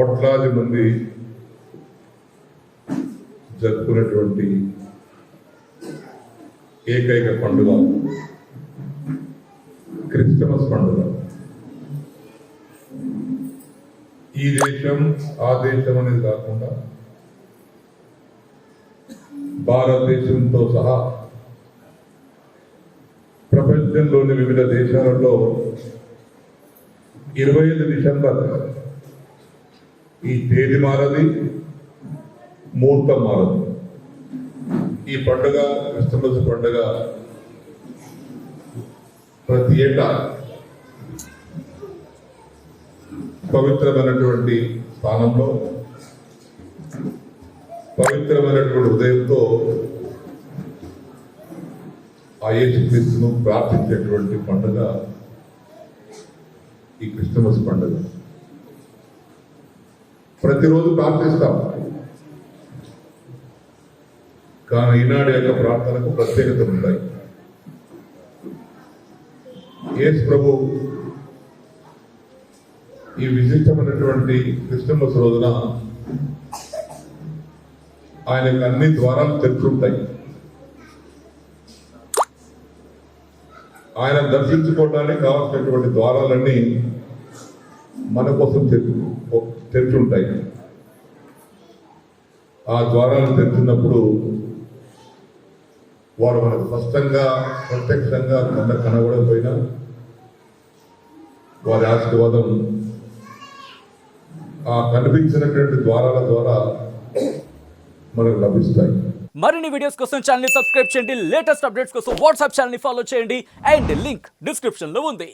కోట్లాది మంది జరుపుకున్నటువంటి ఏకైక పండుగ క్రిస్టమస్ పండుగ. ఈ దేశం ఆ దేశం అనేది కాకుండా భారతదేశంతో సహా ప్రపంచంలోని వివిధ దేశాలలో 25 డిసెంబర్ ఈ తేదీ మారది, ముహూర్తం మారదు. ఈ పండుగ క్రిస్టమస్ పండుగ ప్రతి ఏటా పవిత్రమైనటువంటి స్థానంలో పవిత్రమైనటువంటి ఉదయంతో ఆ యేసుక్రీస్తును ప్రార్థించేటువంటి పండుగ ఈ క్రిస్టమస్ పండుగ. ప్రతిరోజు ప్రార్థిస్తాం, కానీ ఈనాడు యొక్క ప్రార్థనకు ప్రత్యేకతలు ఉంటాయి. యేసు ప్రభు ఈ విశిష్టమైనటువంటి క్రిస్టమస్ రోజున ఆయనకు అన్ని ద్వారాలు తెరుచుంటాయి. ఆయన దర్శించుకోవడానికి కావాల్సినటువంటి ద్వారాలన్నీ మన కోసం తెరుచుంటాయి. ఆ ద్వారాలు తెరిచినప్పుడు వారు మనకు స్పష్టంగా ప్రత్యక్షంగా కనబడకపోయినా వారి ఆశీర్వాదం ఆ కనిపించినటువంటి ద్వారాల ద్వారా మనకు లభిస్తాయి. మరిన్ని వీడియోస్ కోసం ఛానల్ ని సబ్స్క్రైబ్ చేయండి. లేటెస్ట్ అప్డేట్స్ కోసం వాట్సాప్ ఛానల్ ని ఫాలో చేయండి. అండ్ లింక్ డిస్క్రిప్షన్ లో ఉంది.